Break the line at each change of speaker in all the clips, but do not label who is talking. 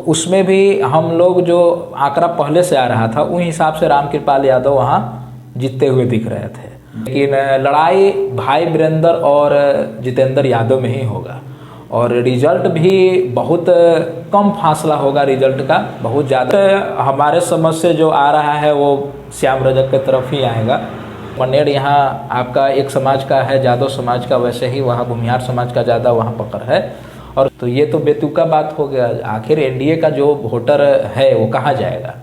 उसमें भी हम लोग जो आंकड़ा पहले से आ रहा था उन हिसाब से रामकृपाल यादव वहाँ जीतते हुए दिख रहे थे। लेकिन लड़ाई भाई वीरेंद्र और जितेंद्र यादव में ही होगा और रिजल्ट भी बहुत कम फासला होगा, रिजल्ट का बहुत ज़्यादा। हमारे समझ से जो आ रहा है वो श्याम रजक की तरफ ही आएगा। मनेर यहाँ आपका एक समाज का है, यादव समाज का, वैसे ही वहाँ भूमिहार समाज का ज़्यादा वहाँ पकड़ है। और तो ये तो बेतुका बात हो गया, आखिर एनडीए का जो वोटर है वो कहाँ जाएगा।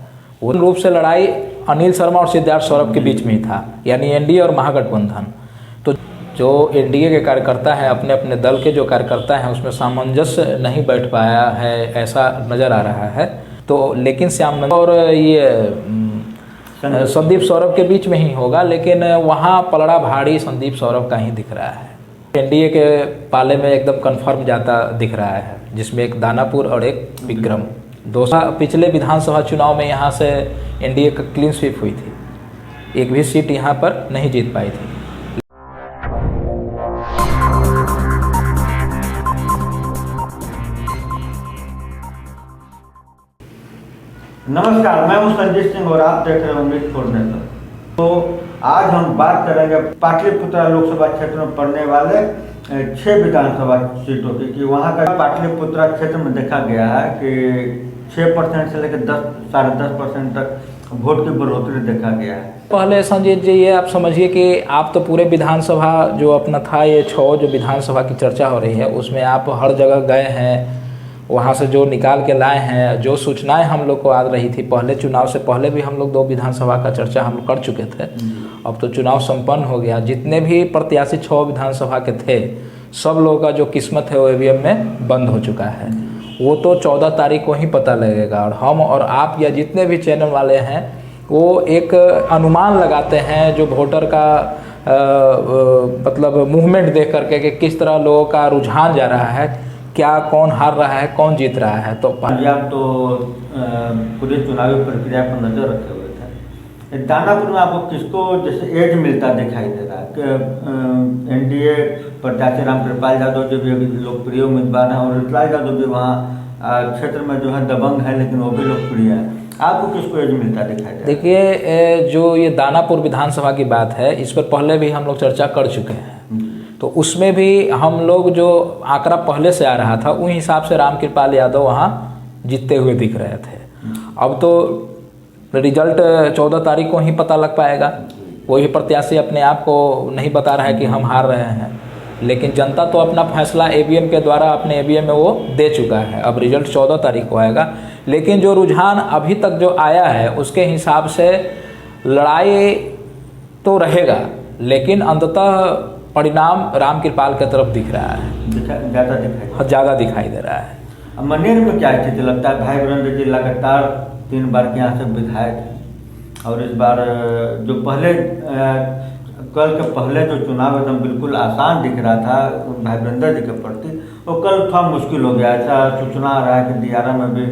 पूर्ण रूप से लड़ाई अनिल शर्मा और सिद्धार्थ सौरभ के बीच में ही था, यानी एनडीए और महागठबंधन। तो जो एनडीए के कार्यकर्ता हैं, अपने अपने दल के जो कार्यकर्ता हैं, उसमें सामंजस्य नहीं बैठ पाया है, ऐसा नज़र आ रहा है। तो लेकिन श्याम और ये संदीप सौरभ के बीच में ही होगा, लेकिन वहाँ पलड़ा भारी संदीप सौरभ का ही दिख रहा है। एनडीए के पाले में एकदम कंफर्म जाता दिख रहा है, जिसमें एक दानापुर और एक विक्रम। पिछले विधानसभा चुनाव में यहाँ से एनडीए का क्लीन स्वीप हुई थी, एक भी सीट यहाँ पर नहीं जीत पाई थी।
नमस्कार, मैं हूं संजय सिंह और आप देख रहे हैं उम्मीद फॉर नेशन। तो आज हम बात करेंगे पाटलिपुत्र लोकसभा क्षेत्र में पड़ने वाले 6 विधानसभा सीटों की, कि वहां का पाटलिपुत्र क्षेत्र में देखा गया है कि 6% से लेकर 10-10.5% तक वोट की बढ़ोतरी देखा गया है।
पहले संजय जी ये आप समझिए कि आप तो पूरे विधानसभा जो अपना था, ये 6 जो विधानसभा की चर्चा हो रही है उसमें आप हर जगह गए हैं, वहाँ से जो निकाल के लाए हैं, जो सूचनाएं हम लोग को आ रही थी। पहले चुनाव से पहले भी हम लोग 2 विधानसभा का चर्चा हम लोग कर चुके थे। अब तो चुनाव संपन्न हो गया, जितने भी प्रत्याशी 6 विधानसभा के थे सब लोगों का जो किस्मत है वो ईवीएम में बंद हो चुका है। वो तो 14 तारीख को ही पता लगेगा। और हम और आप या जितने भी चैनल वाले हैं वो एक अनुमान लगाते हैं जो वोटर का मतलब मूवमेंट देख करके कि किस तरह लोगों का रुझान जा रहा है, क्या कौन हार रहा है, कौन जीत रहा है। तो
आप तो पूरी चुनावी प्रक्रिया पर नजर रखे हुए थे। दानापुर में आपको किसको जैसे एज मिलता दिखाई दे रहा है कि एनडीए प्रत्याशी रामकृपाल यादव जो भी अभी लोकप्रिय उम्मीदवार हैं और ऋतुराज यादव भी वहाँ क्षेत्र में जो है दबंग है, लेकिन वो भी लोकप्रिय है, आपको किसको एज मिलता दिखाई दे रहा है?
देखिए, जो ये दानापुर विधानसभा की बात है इस पर पहले भी हम लोग चर्चा कर चुके हैं। तो उसमें भी हम लोग जो आंकड़ा पहले से आ रहा था उन हिसाब से रामकृपाल यादव वहाँ जीतते हुए दिख रहे थे। अब तो रिजल्ट 14 तारीख को ही पता लग पाएगा। वही प्रत्याशी अपने आप को नहीं बता रहा है कि हम हार रहे हैं, लेकिन जनता तो अपना फैसला ईवीएम के द्वारा अपने ईवीएम में वो दे चुका है। अब रिजल्ट 14 तारीख को आएगा, लेकिन जो रुझान अभी तक जो आया है उसके हिसाब से लड़ाई तो रहेगा, लेकिन अंततः परिणाम रामकृपाल की तरफ दिख रहा है, ज़्यादा दिखाई दे रहा है।
मनेर में क्या स्थिति लगता है? भाई वीरेंद्र जी लगातार 3 बार के यहाँ से विधायक हैं और इस बार जो पहले कल के पहले जो चुनाव एकदम बिल्कुल आसान दिख रहा था भाई वीरेंद्र जी के प्रति, वो कल थोड़ा मुश्किल हो गया। ऐसा सूचना आ रहा है कि दियारा में भी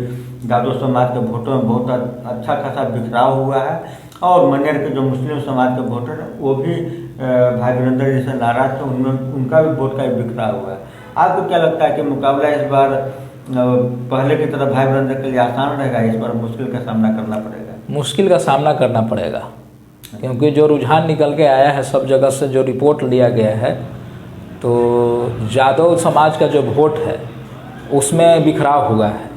यादव समाज के वोटों में बहुत अच्छा खासा बिखराव हुआ है और मनेर के जो मुस्लिम समाज के वोटर हैं वो भी भाई वीरेंद्र जी से नाराज थे, उनका भी वोट का बिखरा हुआ है। आपको क्या लगता है कि मुकाबला इस बार पहले की तरह भाई वीरेंद्र के लिए आसान रहेगा, इस बार मुश्किल का सामना करना पड़ेगा?
मुश्किल का सामना करना पड़ेगा, क्योंकि जो रुझान निकल के आया है सब जगह से, जो रिपोर्ट लिया गया है, तो यादव समाज का जो वोट है उसमें बिखराव हुआ है।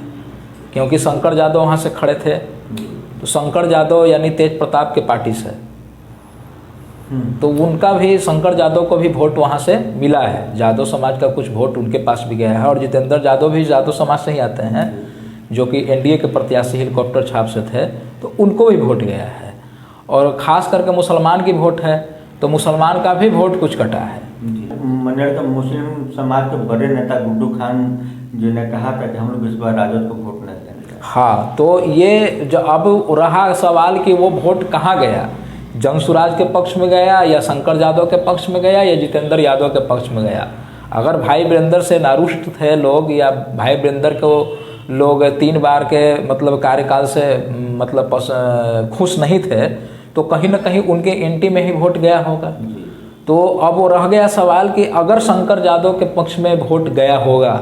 क्योंकि शंकर यादव वहाँ से खड़े थे, तो शंकर यादव यानी तेज प्रताप के पार्टी से, तो उनका भी शंकर यादव को भी वोट वहाँ से मिला है। यादव समाज का कुछ वोट उनके पास भी गया है और जितेंद्र यादव भी यादव समाज से ही आते हैं, जो कि एनडीए के प्रत्याशी हेलीकॉप्टर छाप से थे, तो उनको भी वोट गया है। और ख़ास करके मुसलमान की वोट है, तो मुसलमान का भी वोट कुछ कटा है।
मनेर का मुस्लिम समाज के बड़े नेता गुड्डू खान जी ने कहा था कि हम लोग इस बार राजद को वोट नहीं देंगे।
हाँ, तो ये जो अब रहा सवाल कि वो वोट कहाँ गया, जनसुराज के पक्ष में गया या शंकर यादव के पक्ष में गया या जितेंद्र यादव के पक्ष में गया। अगर भाई वीरेंद्र से नारुष्ट थे लोग या भाई वीरेंद्र को लोग 3 बार के मतलब कार्यकाल से मतलब खुश नहीं थे, तो कहीं ना कहीं उनके एंटी में ही वोट गया होगा। तो अब वो रह गया सवाल कि अगर शंकर यादव के पक्ष में वोट गया होगा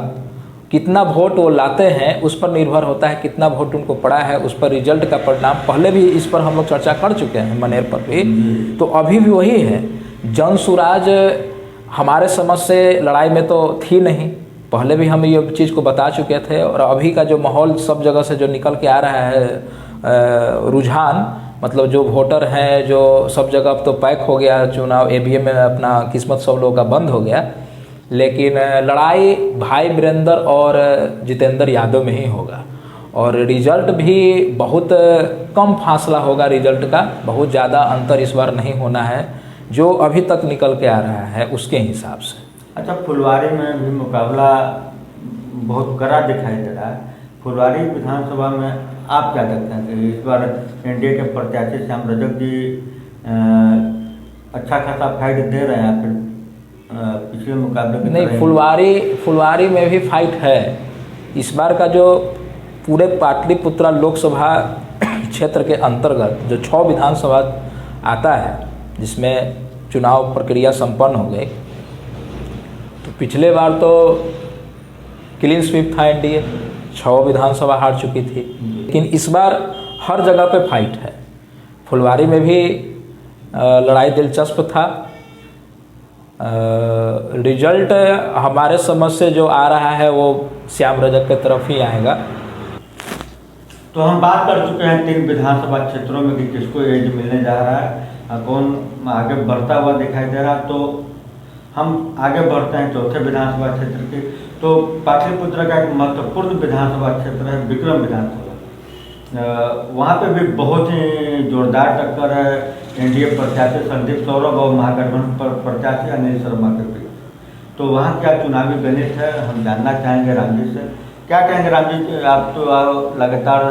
कितना वोट वो लाते हैं उस पर निर्भर होता है, कितना वोट उनको पड़ा है उस पर रिजल्ट का परिणाम। पहले भी इस पर हम लोग चर्चा कर चुके हैं मनेर पर भी, तो अभी भी वही है। जनसुराज हमारे समझ से लड़ाई में तो थी नहीं, पहले भी हम ये चीज़ को बता चुके थे। और अभी का जो माहौल सब जगह से जो निकल के आ रहा है रुझान, मतलब जो वोटर हैं जो सब जगह अब तो पैक हो गया चुनाव, ईवीएम में अपना किस्मत सब लोगों का बंद हो गया, लेकिन लड़ाई भाई वीरेंद्र और जितेंद्र यादव में ही होगा। और रिजल्ट भी बहुत कम फासला होगा, रिजल्ट का बहुत ज़्यादा अंतर इस बार नहीं होना है जो अभी तक निकल के आ रहा है उसके हिसाब से।
अच्छा, फुलवारी में भी मुकाबला बहुत कड़ा दिखाई दे रहा है। फुलवारी विधानसभा में आप क्या देखते हैं कि इस बार एनडीए के प्रत्याशी श्याम रजक जी अच्छा खासा फाइट दे रहे हैं, फिर पिछले मुकाबले में?
नहीं, फुलवारी में भी फाइट है। इस बार का जो पूरे पाटलिपुत्रा लोकसभा क्षेत्र के अंतर्गत जो 6 विधानसभा आता है जिसमें चुनाव प्रक्रिया संपन्न हो गई, तो पिछले बार तो क्लीन स्वीप था एनडीए, 6 विधानसभा हार चुकी थी। लेकिन इस बार हर जगह पे फाइट है। फुलवारी में भी लड़ाई दिलचस्प था। रिजल्ट हमारे समझ से जो आ रहा है वो श्याम रजक की तरफ ही आएगा।
तो हम बात कर चुके हैं 3 विधानसभा क्षेत्रों में कि किसको एज मिलने जा रहा है, कौन आगे बढ़ता हुआ दिखाई दे रहा। तो हम आगे बढ़ते हैं 4थे विधानसभा क्षेत्र की। तो पाटलिपुत्र का एक महत्वपूर्ण विधानसभा क्षेत्र है विक्रम विधानसभा। वहाँ पे भी बहुत ही जोरदार टक्कर है एनडीए प्रत्याशी संदीप सौरभ और महागठबंधन प्रत्याशी अनिल शर्मा के बीच। तो वहाँ क्या चुनावी गणित है, हम जानना चाहेंगे राम जी से। क्या कहेंगे राम जी, आप तो लगातार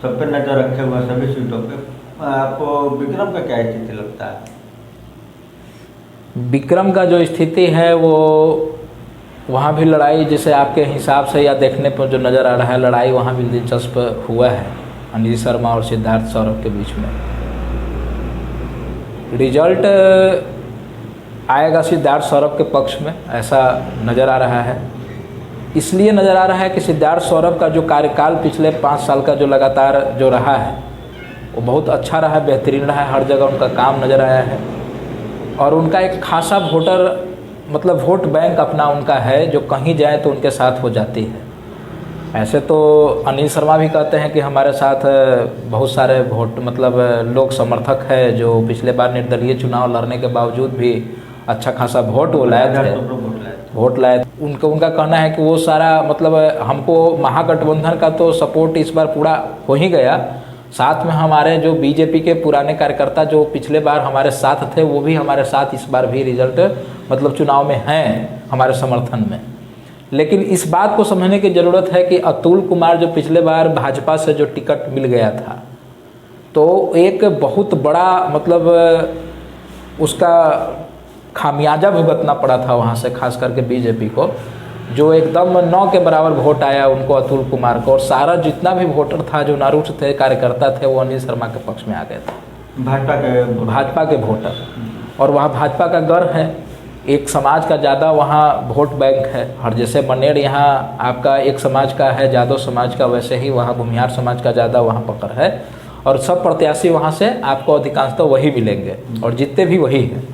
सब पे नजर रखे हुए सभी सीटों पे, आपको विक्रम का क्या स्थिति लगता है?
विक्रम का जो स्थिति है वो वहाँ भी लड़ाई जैसे आपके हिसाब से या देखने पर जो नज़र आ रहा है, लड़ाई वहाँ भी दिलचस्प हुआ है अनिल शर्मा और सिद्धार्थ सौरभ के बीच में। रिजल्ट आएगा सिद्धार्थ सौरभ के पक्ष में, ऐसा नज़र आ रहा है। इसलिए नज़र आ रहा है कि सिद्धार्थ सौरभ का जो कार्यकाल पिछले 5 साल का जो लगातार जो रहा है वो बहुत अच्छा रहा, बेहतरीन रहा है। हर जगह उनका काम नज़र आया है और उनका एक खासा वोटर मतलब वोट बैंक अपना उनका है जो कहीं जाए तो उनके साथ हो जाती है। ऐसे तो अनिल शर्मा भी कहते हैं कि हमारे साथ बहुत सारे वोट मतलब लोग समर्थक है जो पिछले बार निर्दलीय चुनाव लड़ने के बावजूद भी अच्छा खासा वोट वो लाए थे, वोट लाए। उनका कहना है कि वो सारा मतलब हमको महागठबंधन का तो सपोर्ट इस बार पूरा हो ही गया, साथ में हमारे जो बीजेपी के पुराने कार्यकर्ता जो पिछले बार हमारे साथ थे वो भी हमारे साथ इस बार भी रिजल्ट मतलब चुनाव में हैं हमारे समर्थन में। लेकिन इस बात को समझने की ज़रूरत है कि अतुल कुमार जो पिछले बार भाजपा से जो टिकट मिल गया था तो एक बहुत बड़ा मतलब उसका खामियाजा भुगतना पड़ा था वहाँ से, खास करके बीजेपी को, जो एकदम 9 के बराबर वोट आया उनको अतुल कुमार को, और सारा जितना भी वोटर था जो नारुठ थे कार्यकर्ता थे वो अनिल शर्मा के पक्ष में आ गए थे, भाजपा के वोटर। और वहाँ भाजपा का गढ़ है, एक समाज का ज़्यादा वहाँ वोट बैंक है। हर जैसे मनेर यहाँ आपका एक समाज का है, यादव समाज का, वैसे ही वहाँ भूमिहार समाज का ज़्यादा वहाँ पकड़ है और सब प्रत्याशी वहाँ से आपको अधिकांशतः वही मिलेंगे और जीतते भी वही हैं।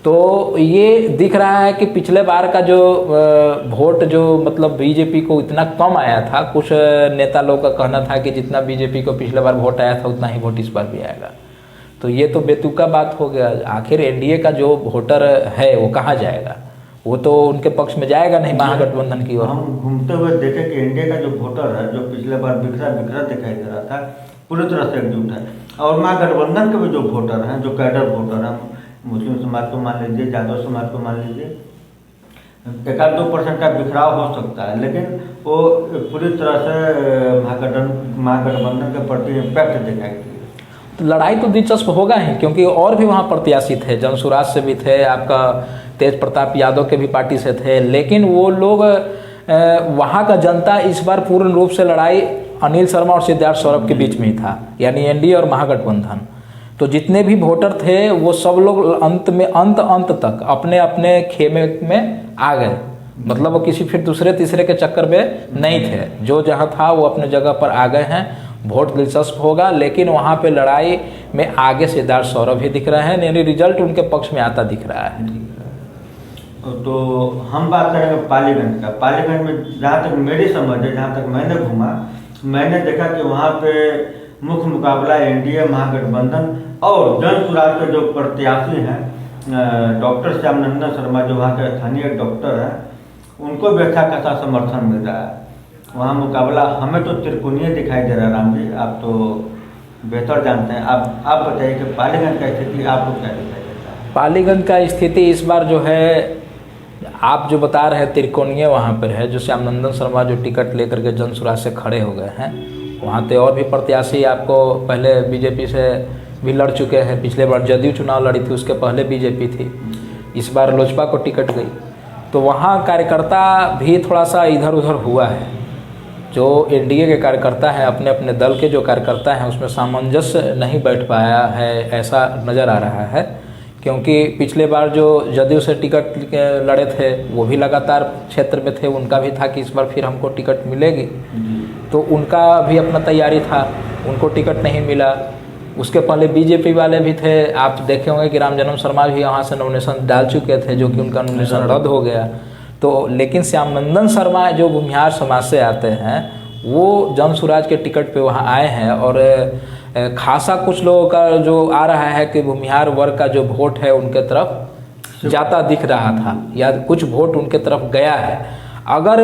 तो ये दिख रहा है कि पिछले बार का जो वोट जो मतलब बीजेपी को इतना कम आया था, कुछ नेता लोग का कहना था कि जितना बीजेपी को पिछले बार वोट आया था उतना ही वोट इस बार भी आएगा। तो ये तो बेतुका बात हो गया। आखिर एनडीए का जो वोटर है वो कहाँ जाएगा, वो तो उनके पक्ष में जाएगा नहीं महागठबंधन की ओर।
हम घूमते हुए देखे कि एनडीए का जो वोटर है जो पिछले बार बिखरा दिखाई दे रहा था पूरी तरह से एकजुट है, और महागठबंधन के भी जो वोटर हैं, जो कैडर वोटर हैं, मुस्लिम समाज को मान लीजिए, यादव समाज को मान लीजिए, 1-2% का बिखराव हो सकता है, लेकिन वो पूरी तरह से महागठबंधन के प्रति इम्पैक्ट दिखाई दी।
तो लड़ाई तो दिलचस्प होगा ही, क्योंकि और भी वहाँ प्रत्याशी थे, जनसुराज से भी थे, आपका तेज प्रताप यादव के भी पार्टी से थे, लेकिन वो लोग वहाँ का जनता इस बार पूर्ण रूप से लड़ाई अनिल शर्मा और सिद्धार्थ सौरभ के बीच में ही था, यानी एनडीए और महागठबंधन। तो जितने भी वोटर थे वो सब लोग अंत तक अपने अपने खेमे में आ गए मतलब वो किसी फिर दूसरे तीसरे के चक्कर में नहीं थे, जो जहाँ था वो अपने जगह पर आ गए हैं। वोट दिलचस्प होगा, लेकिन वहाँ पे लड़ाई में आगे सिद्धार्थ सौरभ ही दिख रहे हैं, यानी रिजल्ट उनके पक्ष में आता दिख रहा है।
तो हम बात करेंगे पालीगंज का। पालीगंज में जहाँ तक मेरी समझ है, जहाँ तक मैंने घूमा, मैंने देखा कि वहाँ पे मुख्य मुकाबला एनडीए महागठबंधन और जन सुराज के जो प्रत्याशी हैं डॉक्टर श्यामनंदन शर्मा, जो वहाँ के स्थानीय डॉक्टर हैं, उनको भी अच्छा खासा समर्थन मिल रहा है। वहाँ मुकाबला हमें तो त्रिकोणीय दिखाई दे रहा है। राम जी, आप तो बेहतर जानते हैं, आप बताइए कि पालीगंज का स्थिति आपको क्या दिखाई देता है?
पालीगंज का स्थिति इस बार जो है, आप जो बता रहे हैं त्रिकोणीय वहाँ पर है, जो श्यामनंदन शर्मा जो टिकट लेकर के जन सुराज से खड़े हो गए हैं, वहाँ पे और भी प्रत्याशी आपको पहले बीजेपी से भी लड़ चुके हैं। पिछले बार जदयू चुनाव लड़ी थी, उसके पहले बीजेपी थी, इस बार लोजपा को टिकट गई। तो वहाँ कार्यकर्ता भी थोड़ा सा इधर उधर हुआ है। जो एनडीए के कार्यकर्ता हैं, अपने अपने दल के जो कार्यकर्ता हैं, उसमें सामंजस्य नहीं बैठ पाया है, ऐसा नज़र आ रहा है। क्योंकि पिछले बार जो जदयू से टिकट लड़े थे वो भी लगातार क्षेत्र में थे, उनका भी था कि इस बार फिर हमको टिकट मिलेगी, तो उनका भी अपना तैयारी था, उनको टिकट नहीं मिला। उसके पहले बीजेपी वाले भी थे, आप देखे होंगे कि रामजन्म शर्मा भी वहाँ से नॉमिनेशन डाल चुके थे, जो कि उनका नॉमिनेशन रद्द हो गया। तो लेकिन श्यामनंदन शर्मा जो भूमिहार समाज से आते हैं, वो जन सुराज के टिकट पे वहाँ आए हैं, और खासा कुछ लोगों का जो आ रहा है कि भूमिहार वर्ग का जो वोट है उनके तरफ जाता दिख रहा था, या कुछ वोट उनके तरफ गया है। अगर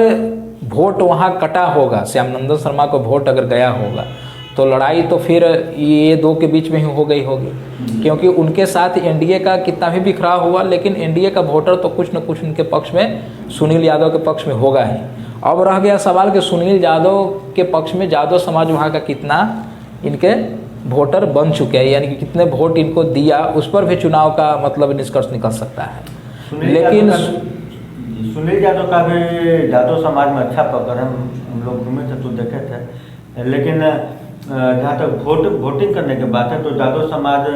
वोट वहाँ कटा होगा, श्यामनंदन शर्मा को वोट अगर गया होगा, तो लड़ाई तो फिर ये दो के बीच में ही हो गई होगी। क्योंकि उनके साथ एनडीए का कितना भी बिखराव हुआ, लेकिन एनडीए का वोटर तो कुछ न कुछ उनके पक्ष में, सुनील यादव के पक्ष में होगा ही। अब रह गया सवाल कि सुनील यादव के पक्ष में यादव समाज वहाँ का कितना इनके वोटर बन चुके हैं, यानी कि कितने वोट इनको दिया, उस पर भी चुनाव का मतलब निष्कर्ष निकल सकता है। लेकिन
सुनील यादव का भी यादव समाज में अच्छा पकड़ है, हम लोग घूमे थे तो देखे थे। लेकिन जहाँ तक वोटिंग करने की बात है, तो यादव समाज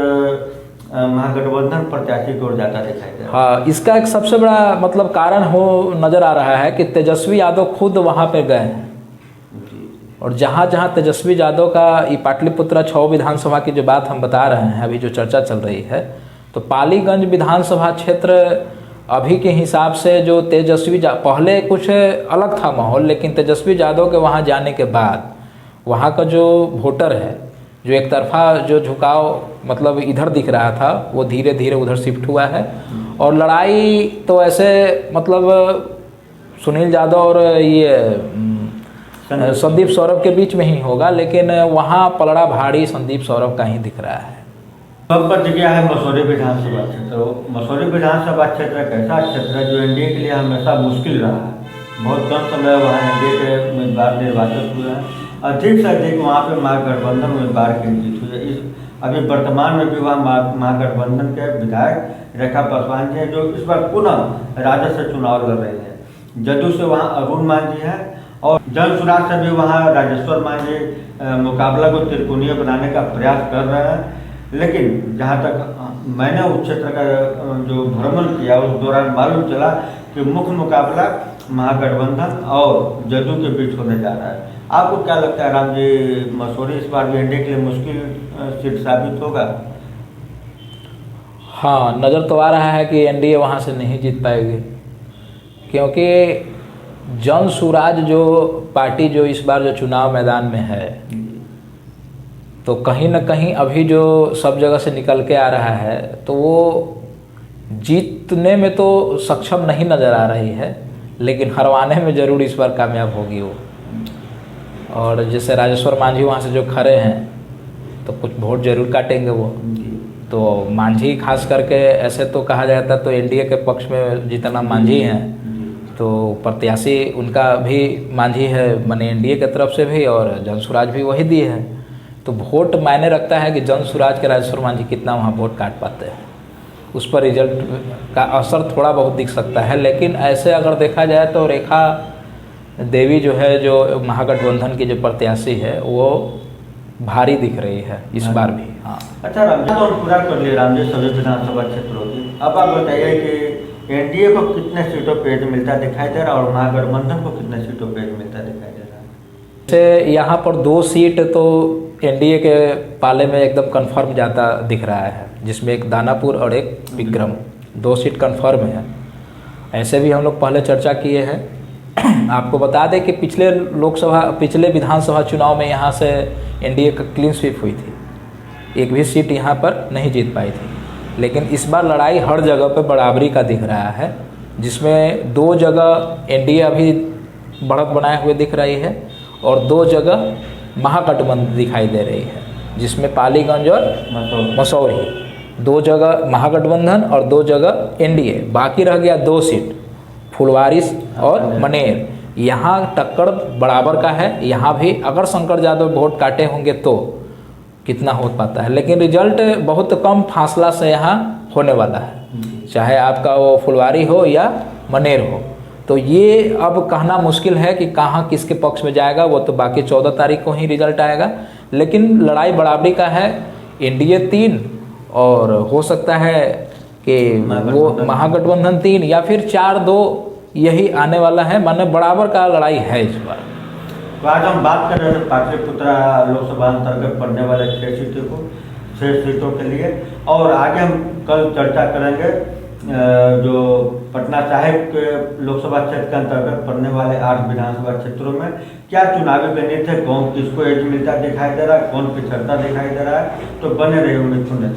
महागठबंधन प्रत्याशी की ओर जाता दिखाई दे रहा है।
हाँ, इसका एक सबसे बड़ा मतलब कारण हो नज़र आ रहा है कि तेजस्वी यादव खुद वहाँ पे गए हैं, और जहाँ जहाँ तेजस्वी यादव का ये पाटलिपुत्रा 6 विधानसभा की जो बात हम बता रहे हैं, अभी जो चर्चा चल रही है, तो पालीगंज विधानसभा क्षेत्र अभी के हिसाब से जो तेजस्वी पहले कुछ अलग था माहौल, लेकिन तेजस्वी यादव के वहाँ जाने के बाद वहाँ का जो वोटर है, जो एक तरफा जो झुकाव मतलब इधर दिख रहा था, वो धीरे धीरे उधर शिफ्ट हुआ है। और लड़ाई तो ऐसे मतलब सुनील यादव और ये संदीप सौरभ के बीच में ही होगा, लेकिन वहाँ पलड़ा भारी संदीप सौरभ का ही दिख रहा है।
अब बच गया है मसूरी विधानसभा क्षेत्र। मसूरी विधानसभा क्षेत्र एक ऐसा क्षेत्र है जो एनडीए के लिए हमेशा मुश्किल रहा है। बहुत कम समय वहाँ एनडीए के उम्मीदवार निर्वाचित हुए हैं, अधिक से अधिक वहाँ पे महागठबंधन उम्मीदवार की जीत हुई है। अभी वर्तमान में भी वहाँ महागठबंधन के विधायक रेखा पासवान जी हैं, जो इस बार पुनः राजद से चुनाव लड़ रहे हैं। जदयू से वहाँ अरुण मांझी हैं, और जन सुराज से भी वहाँ राजेश्वर मांझी मुकाबला को त्रिकोणीय बनाने का प्रयास कर रहे हैं। लेकिन जहाँ तक मैंने उस क्षेत्र का जो भ्रमण किया, उस दौरान मालूम चला कि मुख्य मुकाबला महागठबंधन और जदयू के बीच होने जा रहा है। आपको क्या लगता है राम जी, मसूरी इस बार भी एनडीए के लिए मुश्किल सीट साबित होगा?
हाँ, नज़र तो आ रहा है कि एनडीए वहाँ से नहीं जीत पाएगी, क्योंकि जन सुराज जो पार्टी जो इस बार जो चुनाव मैदान में है, तो कहीं ना कहीं अभी जो सब जगह से निकल के आ रहा है, तो वो जीतने में तो सक्षम नहीं नज़र आ रही है, लेकिन हरवाने में ज़रूर इस बार कामयाब होगी वो। और जैसे राजेश्वर मांझी वहाँ से जो खड़े हैं, तो कुछ वोट जरूर काटेंगे वो। तो मांझी खास करके ऐसे तो कहा जाता तो एनडीए के पक्ष में जितना मांझी हैं, तो प्रत्याशी उनका भी मांझी है, माने एनडीए के तरफ से भी, और जन सुराज भी वही दिए है। तो वोट मायने रखता है कि जन सुराज के राजेश्वर मांझी कितना वहाँ वोट काट पाते हैं, उस पर रिजल्ट का असर थोड़ा बहुत दिख सकता है। लेकिन ऐसे अगर देखा जाए तो रेखा देवी जो है, जो महागठबंधन की जो प्रत्याशी है, वो भारी दिख रही है इस बार भी। हाँ,
अच्छा राम जी, तो पूरा कर लिए राम जी सभी विधानसभा क्षेत्रों की। अब आप बताइए कि एनडीए को कितने सीटों पे एज मिलता दिखाई दे रहा है और महागठबंधन को कितने सीटों पे एज मिलता दिखाई दे रहा है?
से यहाँ पर 2 सीट तो एनडीए के पाले में एकदम कंफर्म जाता दिख रहा है, जिसमें एक दानापुर और एक विक्रम, 2 सीट कंफर्म है। ऐसे भी हम लोग पहले चर्चा किए हैं। आपको बता दें कि पिछले विधानसभा चुनाव में यहाँ से एनडीए का क्लीन स्वीप हुई थी, एक भी सीट यहाँ पर नहीं जीत पाई थी। लेकिन इस बार लड़ाई हर जगह पे बराबरी का दिख रहा है, जिसमें 2 जगह एनडीए अभी बढ़त बनाए हुए दिख रही है और 2 जगह महागठबंधन दिखाई दे रही है, जिसमें पालीगंज और मसौरी 2 जगह महागठबंधन और 2 जगह एनडीए। बाकी रह गया 2 सीट फुलवारीस और मनेर। यहाँ टक्कर बराबर का है। यहाँ भी अगर शंकर यादव वोट काटे होंगे तो कितना हो पाता है, लेकिन रिजल्ट बहुत कम फासला से यहाँ होने वाला है, चाहे आपका वो फुलवारी हो या मनेर हो। तो ये अब कहना मुश्किल है कि कहाँ किसके पक्ष में जाएगा, वो तो बाकी 14 तारीख को ही रिजल्ट आएगा। लेकिन लड़ाई बराबरी का है, एनडीए 3 और हो सकता है कि वो महागठबंधन 3 या फिर 4-2 यही आने वाला है। माने बराबर का लड़ाई है इस बार।
तो आज हम बात कर रहे थे पाटलिपुत्रा लोकसभा अंतर्गत पड़ने वाले 6 सीटों के लिए, और आगे हम कल चर्चा करेंगे जो पटना साहिब के लोकसभा क्षेत्र के अंतर्गत पड़ने वाले 8 विधानसभा क्षेत्रों में क्या चुनावी गणित है, कौन किसको एज मिलता दिखाई दे रहा है, कौन पिछड़ता दिखाई दे रहा है। तो बने रहिए उम्मीद सुनने।